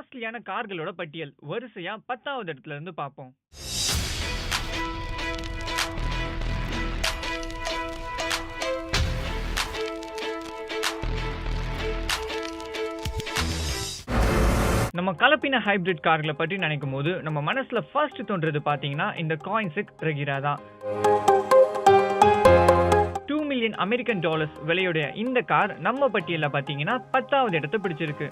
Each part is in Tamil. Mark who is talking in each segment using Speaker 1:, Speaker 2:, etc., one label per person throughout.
Speaker 1: காஸ்ட்லியான கார்களோட பட்டியல் வரிசையா 10வது இடத்துல இருந்து பார்ப்போம். நம்ம கலப்பின ஹைபிரிட் கார்களை பற்றி நினைக்கும் போது நம்ம மனசுல ஃபர்ஸ்ட் தோன்றது பாத்தீங்கன்னா இந்த காயின்சிக் ரெகிரா தான். $2 மில்லியன் அமெரிக்கன் விலையுடைய இந்த கார் நம்ம பட்டியல பாத்தீங்கன்னா 10வது இடத்தை பிடிச்சிருக்கு.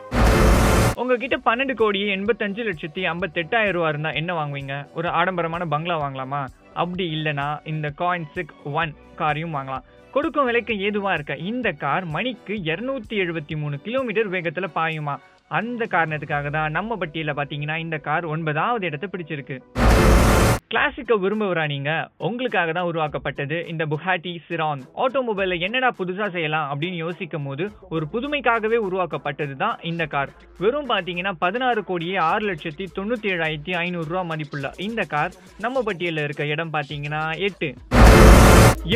Speaker 1: உங்ககிட்ட 12,85,58,000 ரூபா இருந்தா என்ன வாங்குவீங்க? ஒரு ஆடம்பரமான பங்களா வாங்கலாமா? அப்படி இல்லனா இந்த காயின்சிக் 1 காரையும் வாங்கலாம். கொடுக்கும் விலைக்கு ஏதுவா இருக்க இந்த கார் மணிக்கு 273 கிலோமீட்டர் வேகத்துல பாயுமா? அந்த காரணத்துக்காக தான் நம்ம பட்டியல பாத்தீங்கன்னா இந்த கார் 9வது இடத்தை பிடிச்சிருக்கு. கிளாசிக்க விரும்புவரா நீங்க? உங்களுக்காக தான் உருவாக்கப்பட்டது இந்த புகாட்டி சிரான். ஆட்டோமொபைல்ல என்னடா புதுசா செய்யலாம் அப்படின்னு யோசிக்கும் போது ஒரு புதுமைக்காகவே உருவாக்கப்பட்டது தான் இந்த கார். வெறும் பாத்தீங்கன்னா 16,06,97,500 ரூபா மதிப்புள்ள இந்த கார் நம்ம பட்டியல இருக்க இடம் பாத்தீங்கன்னா 8.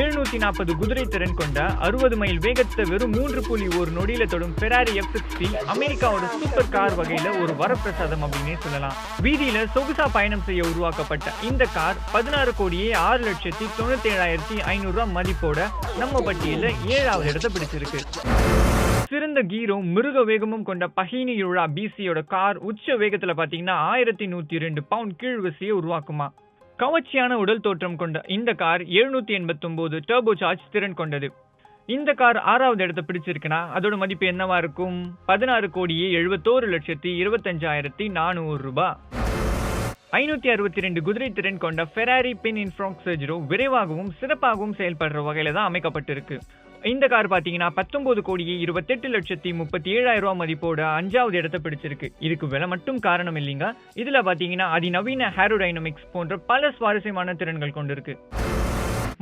Speaker 1: 740 குதிரை திறன் கொண்ட 60 மைல் வேகத்தை வெறும் 3.1 நொடியில தொடும் ஃபெராரி F60 அமெரிக்காவோட சூப்பர் கார் வகையில ஒரு வரப்பிரசாதம் அப்படின்னே சொல்லலாம். வீதியில சொகுசா பயணம் செய்ய உருவாக்கப்பட்ட இந்த கார் 16,97,500 ரூபா மதிப்போட நம்ம பட்டியல 7வது இடத்தை பிடிச்சிருக்கு. சிறந்த கீரும் மிருக வேகமும் கொண்ட பஹினியுழா பிசியோட கார் உச்ச வேகத்துல பாத்தீங்கன்னா 1102 பவுண்ட் கீழ் விசையை உருவாக்குமா. கவர்ச்சியான உடல் தோற்றம் கொண்ட இந்த கார் 789 டர்போ சார்ஜ் திறன் கொண்டது. இந்த கார் 6வது இடத்தை பிடிச்சிருக்குன்னா அதோட மதிப்பு என்னவா இருக்கும்? 16,71,25,400 ரூபாய். 562 குதிரை திறன் கொண்ட ஃபெராரி பின்இன்ஃப்ராக்சர்ஜோ விரைவாகவும் சிறப்பாகவும் செயல்படுற வகையில தான் அமைக்கப்பட்டிருக்கு. இந்த கார் பாத்தீங்கன்னா 19,28,37,000 ரூபாய் மதிப்போட 5வது இடத்தை பிடிச்சிருக்கு. இதுக்கு விலை மட்டும் காரணம் இல்லைங்க. இதுல பாத்தீங்கன்னா அதிநவீன ஏரோடைனமிக்ஸ் போன்ற பல சுவாரஸ்யமான திறன்கள் கொண்டிருக்கு.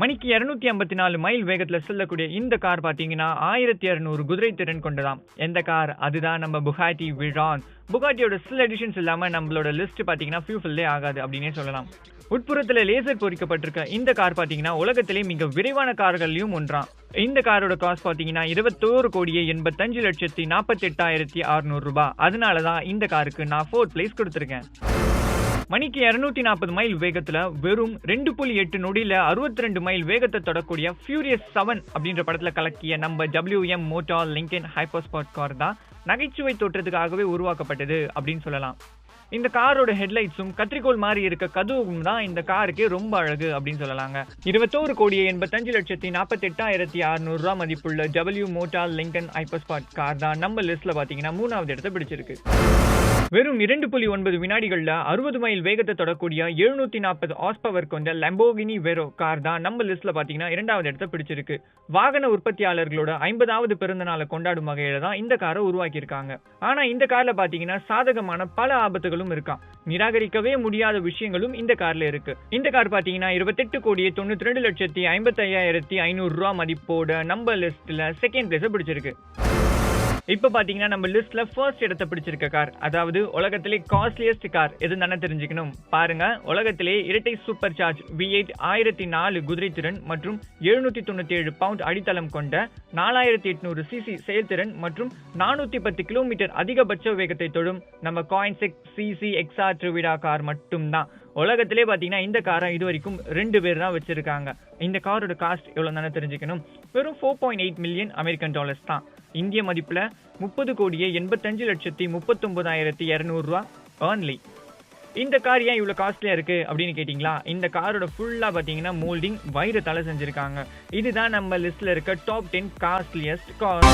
Speaker 1: மணிக்கு 254 மைல் வேகத்துல செல்லக்கூடிய இந்த கார் பாத்தீங்கன்னா 1200 குதிரை திறன் கொண்டதாம். எந்த கார்? அதுதான் நம்ம புகாட்டி விரான். புகாட்டியோட சில எடிஷன்ஸ் இல்லாம நம்மளோட லிஸ்ட் பாத்தீங்கன்னா ஃபியூஃபில்லே ஆகாது அப்படின்னே சொல்லலாம். உட்புறத்துல லேசர் பொறிக்கப்பட்டிருக்க இந்த கார் பாத்தீங்கன்னா உலகத்திலே மிக விரைவான கார்கள்லயும் ஒன்றாம். இந்த காரோட காஸ்ட் பாத்தீங்கன்னா 21,85,48,600 ரூபாய். அதனாலதான் இந்த காருக்கு நான் 4th பிளேஸ் கொடுத்திருக்கேன். மணிக்கு 240 மைல் வேகத்துல வெறும் 2.8 நொடியில 62 மைல் வேகத்தை தொடக்கூடிய ஃபியூரியஸ் 7 அப்படின்ற படத்துல கலக்கிய நம்ம WM மோட்டார் லிங்கன் ஹைப்பர்ஸ்பார்ட் கார் தான் நகைச்சுவை தோற்றத்துக்காகவே உருவாக்கப்பட்டது அப்படின்னு சொல்லலாம். இந்த காரோட ஹெட்லைட்ஸும் கத்திரிக்கோள் மாதிரி இருக்க கதவும் தான் இந்த காருக்கு ரொம்ப அழகு அப்படின்னு சொல்லலாங்க. 21,85,48,600 ரூபாய் மதிப்புள்ள W மோட்டார் லிங்கன் ஹைப்பர்ஸ்பார்ட் கார் தான் நம்ம லிஸ்ட்ல பாத்தீங்கன்னா 3வது இடத்தை பிடிச்சிருக்கு. வெறும் 2.9 வினாடிகள்ல 60 மைல் வேகத்தை தொடக்கூடிய 740 ஹார்ஸ் பவர் கொண்ட லம்போகினி வெரோ கார் தான் நம்ம லிஸ்ட்ல பாத்தீங்கன்னா 2வது இடத்தை பிடிச்சிருக்கு. வாகன உற்பத்தியாளர்களோட 50வது பிறந்த நாளை கொண்டாடும் வகையில தான் இந்த காரை உருவாக்கி இருக்காங்க. ஆனா இந்த கார்ல பாத்தீங்கன்னா சாதகமான பல ஆபத்துகளும் இருக்காம். நிராகரிக்கவே முடியாத விஷயங்களும் இந்த கார்ல இருக்கு. இந்த கார் பாத்தீங்கன்னா 28,92,55,500 ரூபாய் மதிப்போட நம்ம லிஸ்ட்ல 2nd பிளேஸ் பிடிச்சிருக்கு. இப்ப பாத்தீங்கன்னா நம்ம லிஸ்ட்ல ஃபர்ஸ்ட் இடத்தை பிடிச்சிருக்க கார், அதாவது உலகத்திலே காஸ்ட்லியஸ்ட் கார் எதுன்னு தெரிஞ்சுக்கணும். பாருங்க, உலகத்திலே இரட்டை சூப்பர் சார்ஜ் V8 1004 குதிரை திறன் மற்றும் 797 பவுண்ட் அடித்தளம் கொண்ட 4800 சிசி செயல்திறன் மற்றும் 410 கிலோமீட்டர் அதிகபட்ச வேகத்தை தொடும் நம்ம காயின்சிக் CC XR ட்ரிவிடா கார் மட்டும்தான். உலகத்திலே பாத்தீங்கன்னா இந்த காரை இது வரைக்கும் 2 பேர் தான் வச்சிருக்காங்க. இந்த காரோட காஸ்ட் எவ்வளவு தெரிஞ்சுக்கணும். வெறும் 4.8 மில்லியன் அமெரிக்கன் டாலர்ஸ் தான். இந்திய மதிப்புல 30,85,39,200 ரூபாய் ஏர்ன்லி. இந்த கார் ஏன் இவ்வளவு காஸ்ட்லியா இருக்கு அப்படின்னு கேட்டீங்களா? இந்த காரோட ஃபுல்லா பாத்தீங்கன்னா மோல்டிங் வைரத்தால செஞ்சிருக்காங்க. இதுதான் நம்ம லிஸ்ட்ல இருக்க டாப் 10 காஸ்ட்லியஸ்ட் கார்.